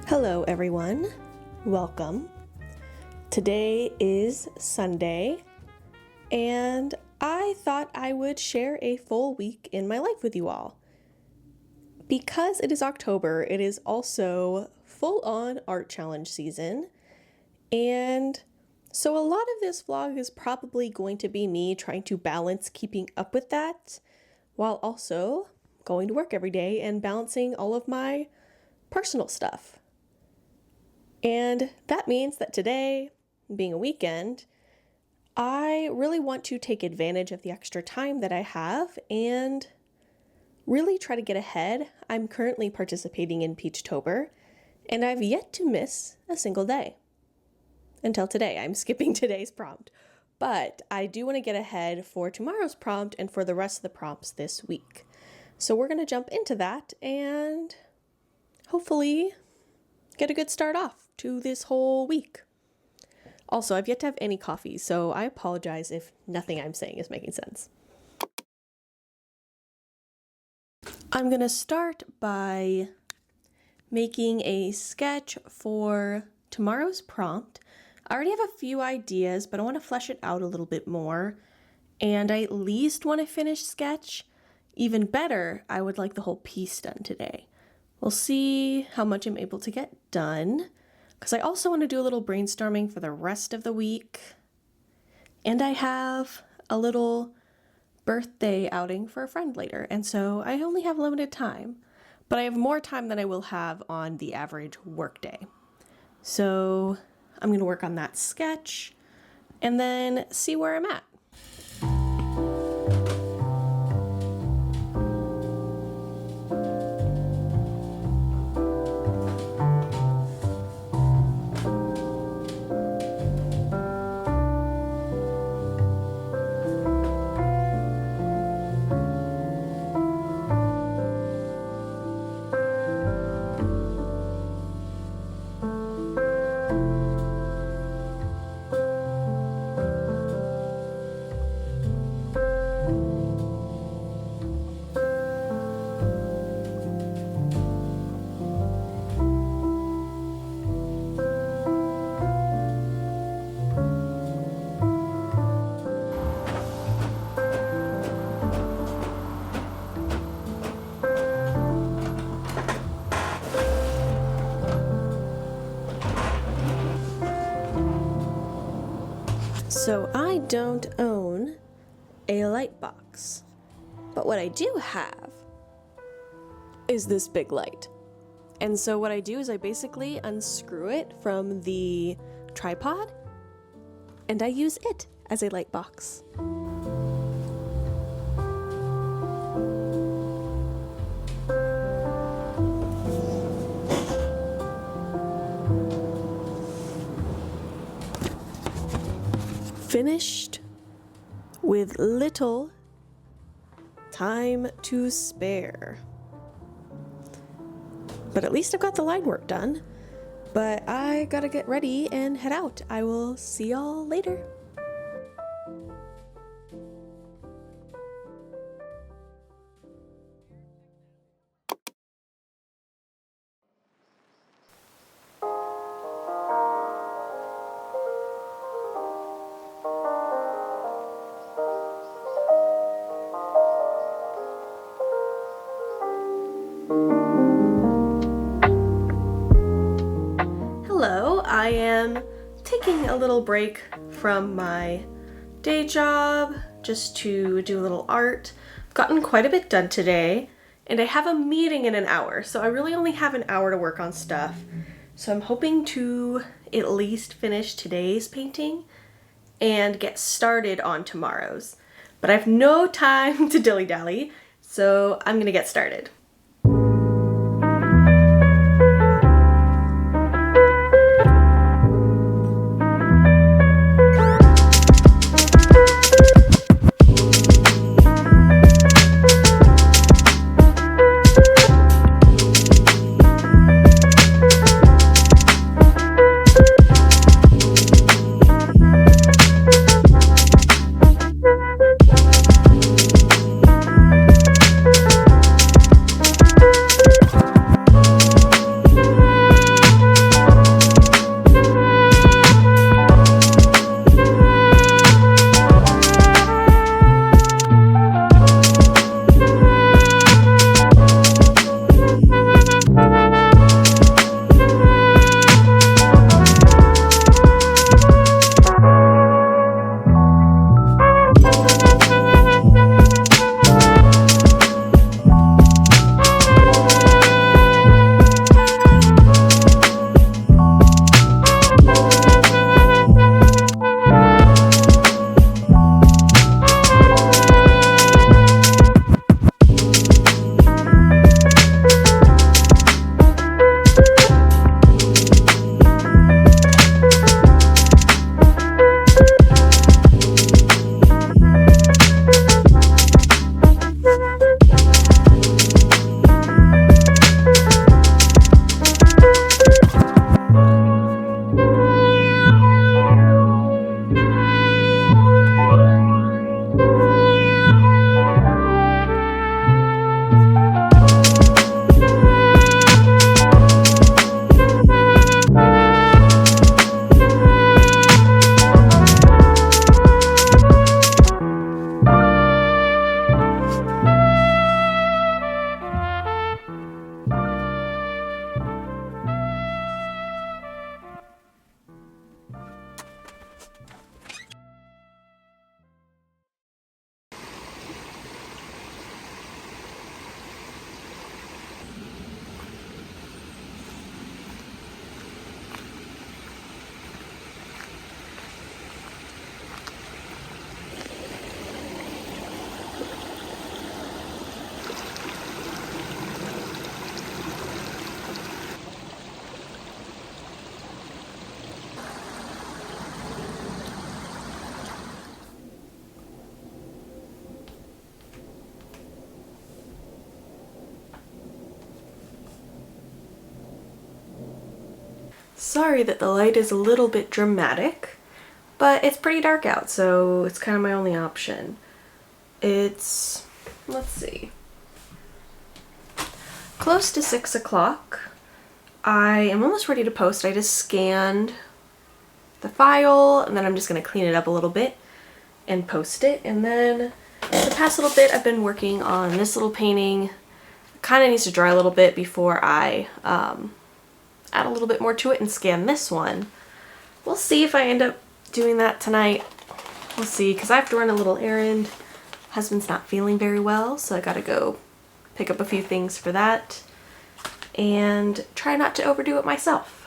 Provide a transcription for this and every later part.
Hello everyone, welcome. Today is Sunday and I thought I would share a full week in my life with you all. Because it is October, it is also full-on art challenge season, and so a lot of this vlog is probably going to be me trying to balance keeping up with that while also going to work every day and balancing all of my personal stuff. And that means that today, being a weekend, I really want to take advantage of the extra time that I have and really try to get ahead. I'm currently participating in Peachtober, and I've yet to miss a single day. Until today, I'm skipping today's prompt. But I do want to get ahead for tomorrow's prompt and for the rest of the prompts this week. So we're going to jump into that and hopefully get a good start off to this whole week. Also, I've yet to have any coffee, so I apologize if nothing I'm saying is making sense. I'm gonna start by making a sketch for tomorrow's prompt. I already have a few ideas, but I want to flesh it out a little bit more, and I at least want to finish sketch. Even better, I would like the whole piece done today. We'll see how much I'm able to get done, because I also want to do a little brainstorming for the rest of the week. And I have a little birthday outing for a friend later, and so I only have limited time, but I have more time than I will have on the average workday. So I'm going to work on that sketch and then see where I'm at. So I don't own a light box, but what I do have is this big light. And so what I do is I basically unscrew it from the tripod and I use it as a light box. Finished with little time to spare. But at least I've got the line work done. But I gotta get ready and head out. I will see y'all later. Hello, I am taking a little break from my day job just to do a little art. I've gotten quite a bit done today, and I have a meeting in an hour, so I really only have an hour to work on stuff. So I'm hoping to at least finish today's painting and get started on tomorrow's. But I have no time to dilly-dally, so I'm gonna get started. Sorry that the light is a little bit dramatic, but it's pretty dark out, so it's kind of my only option. It's, let's see, close to 6 o'clock. I am almost ready to post. I just scanned the file, and then I'm just going to clean it up a little bit and post it. And then the past little bit I've been working on this little painting. Kind of needs to dry a little bit before I add a little bit more to it and scan this one. We'll see if I end up doing that tonight. We'll see, because I have to run a little errand. Husband's not feeling very well, so I gotta go pick up a few things for that and try not to overdo it myself.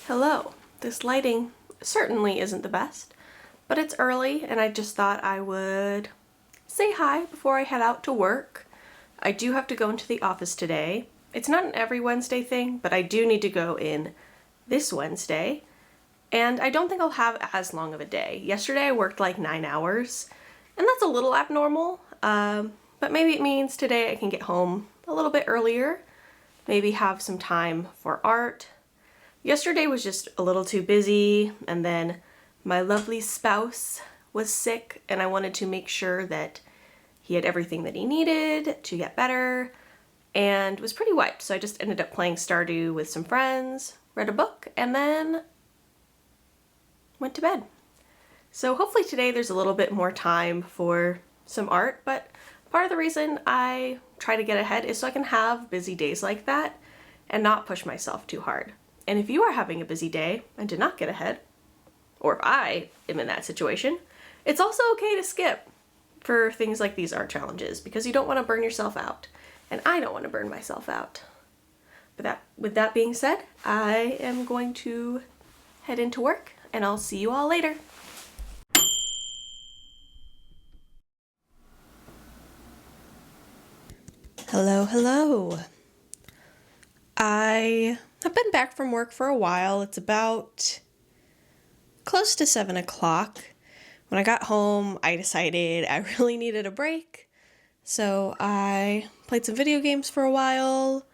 Hello. This lighting certainly isn't the best, but it's early and I just thought I would say hi before I head out to work. I do have to go into the office today. It's not an every Wednesday thing, but I do need to go in this Wednesday, and I don't think I'll have as long of a day. Yesterday I worked like 9 hours, and that's a little abnormal, but maybe it means today I can get home a little bit earlier, maybe have some time for art. Yesterday was just a little too busy, and then my lovely spouse was sick, and I wanted to make sure that he had everything that he needed to get better, and was pretty wiped, so I just ended up playing Stardew with some friends, read a book, and then went to bed. So hopefully today there's a little bit more time for some art, but part of the reason I try to get ahead is so I can have busy days like that and not push myself too hard. And if you are having a busy day and did not get ahead, or if I am in that situation, it's also okay to skip for things like these art challenges because you don't want to burn yourself out. And I don't want to burn myself out. But with that being said, I am going to head into work, and I'll see you all later. Hello, hello. I have been back from work for a while. It's about close to 7 o'clock. When I got home, I decided I really needed a break. So I played some video games for a while,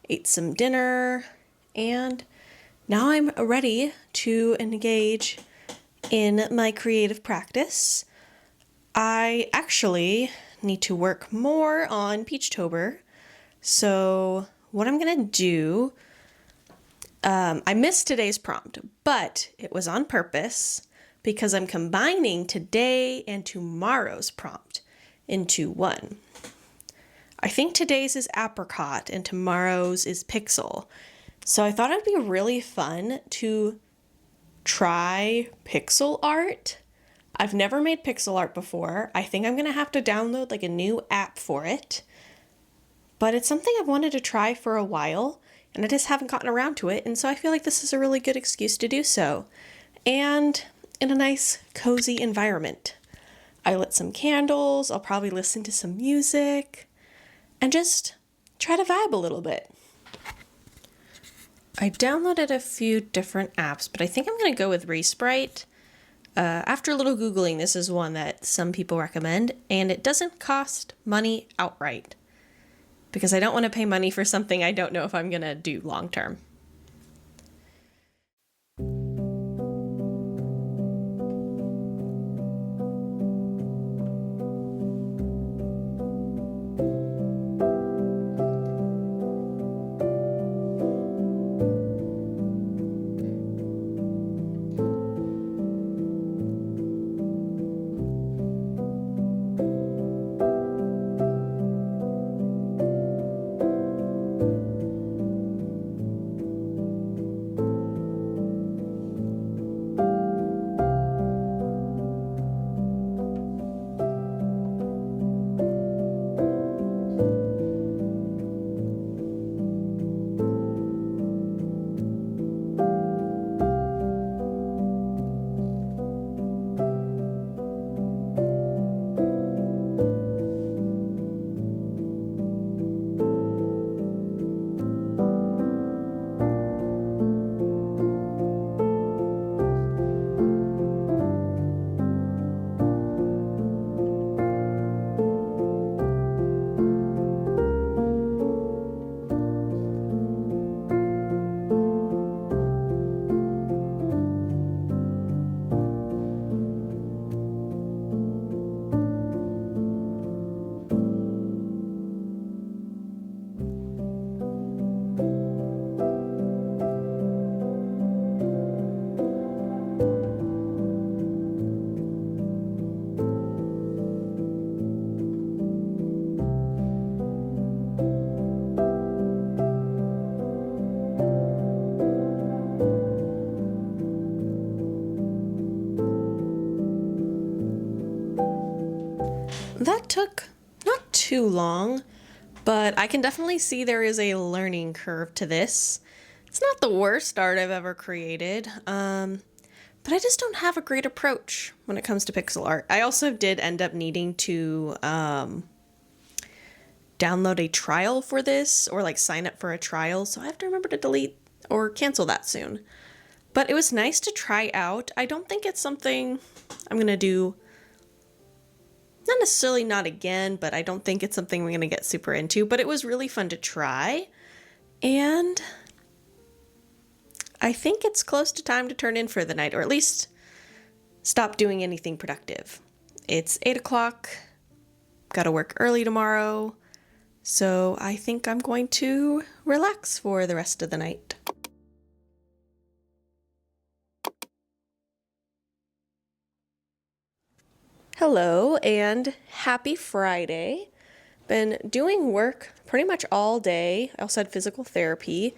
ate some dinner, and now I'm ready to engage in my creative practice. I actually need to work more on Peachtober, so what I'm gonna do, I missed today's prompt, but it was on purpose because I'm combining today and tomorrow's prompt into one. I think today's is apricot and tomorrow's is pixel. So I thought it'd be really fun to try pixel art. I've never made pixel art before. I think I'm gonna have to download like a new app for it. But it's something I've wanted to try for a while, and I just haven't gotten around to it, and so I feel like this is a really good excuse to do so. And in a nice, cozy environment. I lit some candles, I'll probably listen to some music, and just try to vibe a little bit. I downloaded a few different apps, but I think I'm going to go with Resprite. After a little Googling, this is one that some people recommend, and it doesn't cost money outright, because I don't want to pay money for something I don't know if I'm going to do long term. that took not too long, but I can definitely see there is a learning curve to this. It's not the worst art I've ever created, but I just don't have a great approach when it comes to pixel art. I also did end up needing to download a trial for this, or like sign up for a trial, so I have to remember to delete or cancel that soon. But it was nice to try out. I don't think it's something I'm gonna do, not necessarily not again, but I don't think it's something we're gonna get super into, but it was really fun to try. And I think it's close to time to turn in for the night, or at least stop doing anything productive. It's 8 o'clock, gotta work early tomorrow, so I think I'm going to relax for the rest of the night. Hello and happy Friday. Been doing work pretty much all day. I also had physical therapy,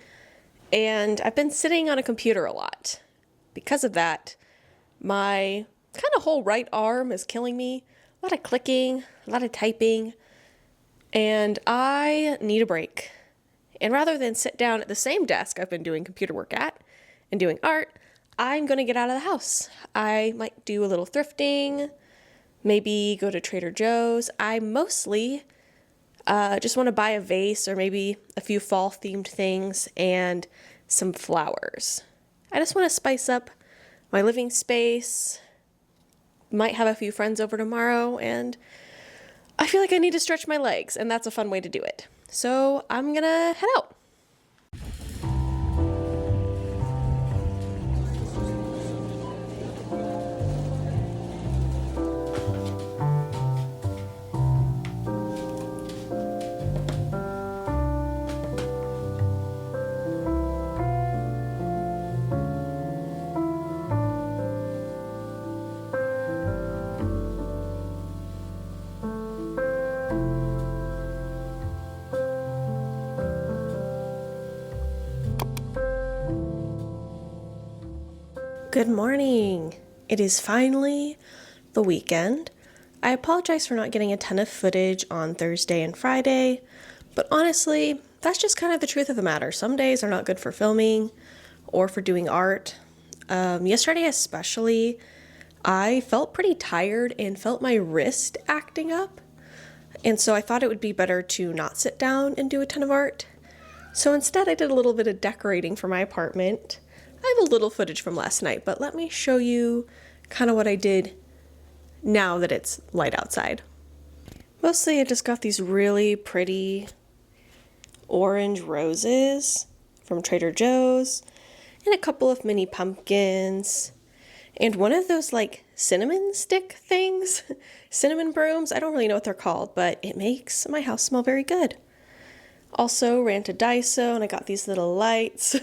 and I've been sitting on a computer a lot. Because of that, my kind of whole right arm is killing me. A lot of clicking, a lot of typing, and I need a break. And rather than sit down at the same desk I've been doing computer work at and doing art, I'm going to get out of the house. I might do a little thrifting, maybe go to Trader Joe's. I mostly just want to buy a vase or maybe a few fall-themed things and some flowers. I just want to spice up my living space. Might have a few friends over tomorrow, and I feel like I need to stretch my legs, and that's a fun way to do it. So I'm gonna head out. Good morning. It is finally the weekend. I apologize for not getting a ton of footage on Thursday and Friday, but honestly, that's just kind of the truth of the matter. Some days are not good for filming or for doing art. Yesterday especially, I felt pretty tired and felt my wrist acting up, and so I thought it would be better to not sit down and do a ton of art. So instead I did a little bit of decorating for my apartment. I have a little footage from last night, but let me show you kind of what I did now that it's light outside. Mostly I just got these really pretty orange roses from Trader Joe's and a couple of mini pumpkins and one of those like cinnamon stick things, cinnamon brooms. I don't really know what they're called, but it makes my house smell very good. Also ran to Daiso and I got these little lights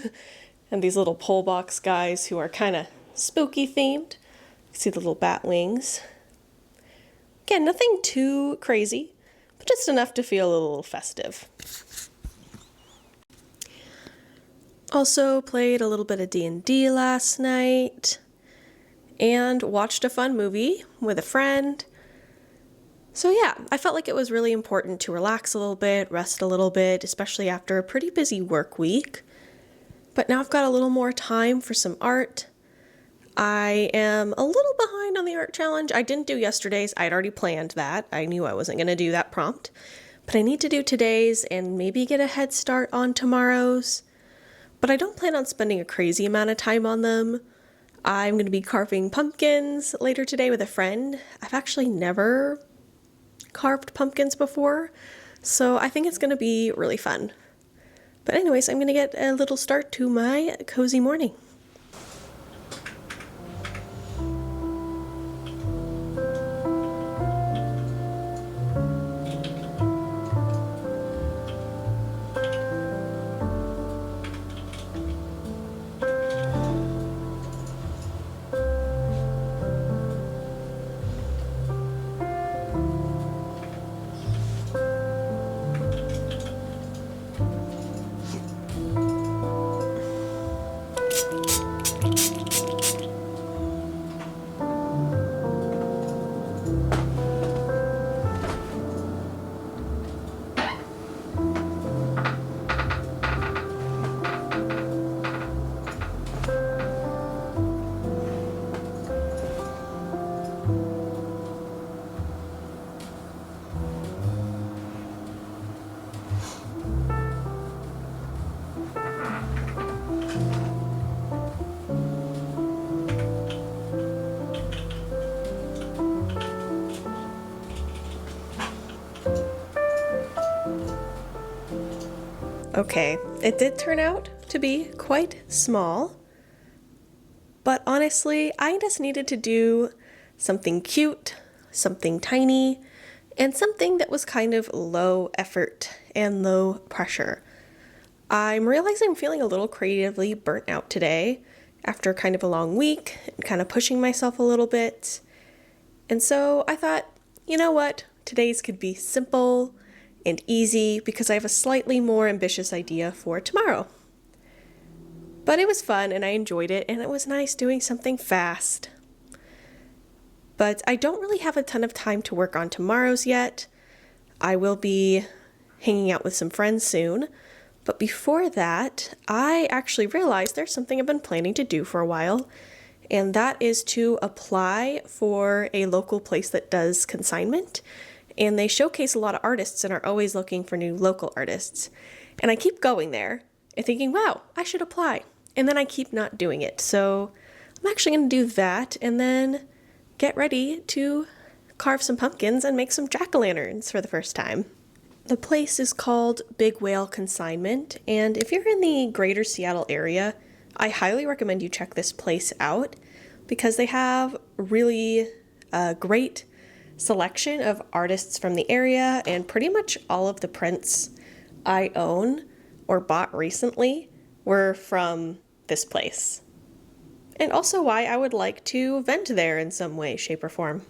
and these little pole box guys who are kind of spooky themed. You see the little bat wings. Again, nothing too crazy, but just enough to feel a little festive. Also played a little bit of D&D last night and watched a fun movie with a friend. So yeah, I felt like it was really important to relax a little bit, rest a little bit, especially after a pretty busy work week. But now I've got a little more time for some art. I am a little behind on the art challenge. I didn't do yesterday's. I'd already planned that. I knew I wasn't going to do that prompt. But I need to do today's and maybe get a head start on tomorrow's. But I don't plan on spending a crazy amount of time on them. I'm going to be carving pumpkins later today with a friend. I've actually never carved pumpkins before, so I think it's going to be really fun. But anyways, I'm going to get a little start to my cozy morning. Okay, it did turn out to be quite small, but honestly, I just needed to do something cute, something tiny, and something that was kind of low effort and low pressure. I'm realizing I'm feeling a little creatively burnt out today after kind of a long week and kind of pushing myself a little bit. And so I thought, you know what? Today's could be simple and easy because I have a slightly more ambitious idea for tomorrow. But it was fun and I enjoyed it, and it was nice doing something fast. But I don't really have a ton of time to work on tomorrow's yet. I will be hanging out with some friends soon. But before that, I actually realized there's something I've been planning to do for a while, and that is to apply for a local place that does consignment. And they showcase a lot of artists and are always looking for new local artists. And I keep going there and thinking, wow, I should apply. And then I keep not doing it. So I'm actually going to do that and then get ready to carve some pumpkins and make some jack-o'-lanterns for the first time. The place is called Big Whale Consignment, and if you're in the greater Seattle area, I highly recommend you check this place out because they have really great selection of artists from the area, and pretty much all of the prints I own or bought recently were from this place. And also why I would like to vent there in some way, shape, or form.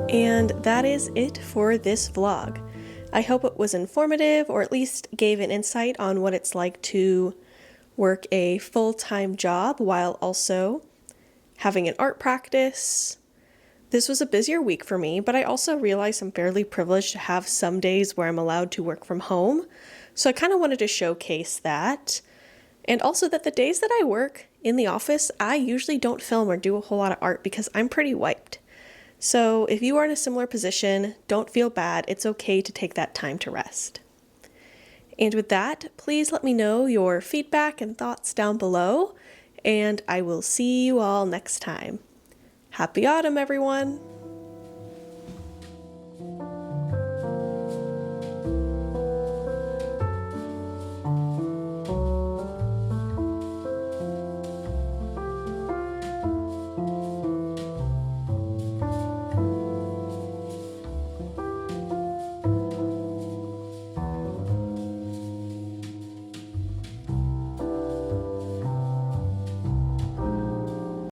And that is it for this vlog. I hope it was informative, or at least gave an insight on what it's like to work a full-time job while also having an art practice. This was a busier week for me, but I also realize I'm fairly privileged to have some days where I'm allowed to work from home. So I kind of wanted to showcase that. And also that the days that I work in the office, I usually don't film or do a whole lot of art because I'm pretty wiped. So if you are in a similar position, don't feel bad. It's okay to take that time to rest. And with that, please let me know your feedback and thoughts down below, and I will see you all next time. Happy autumn, everyone!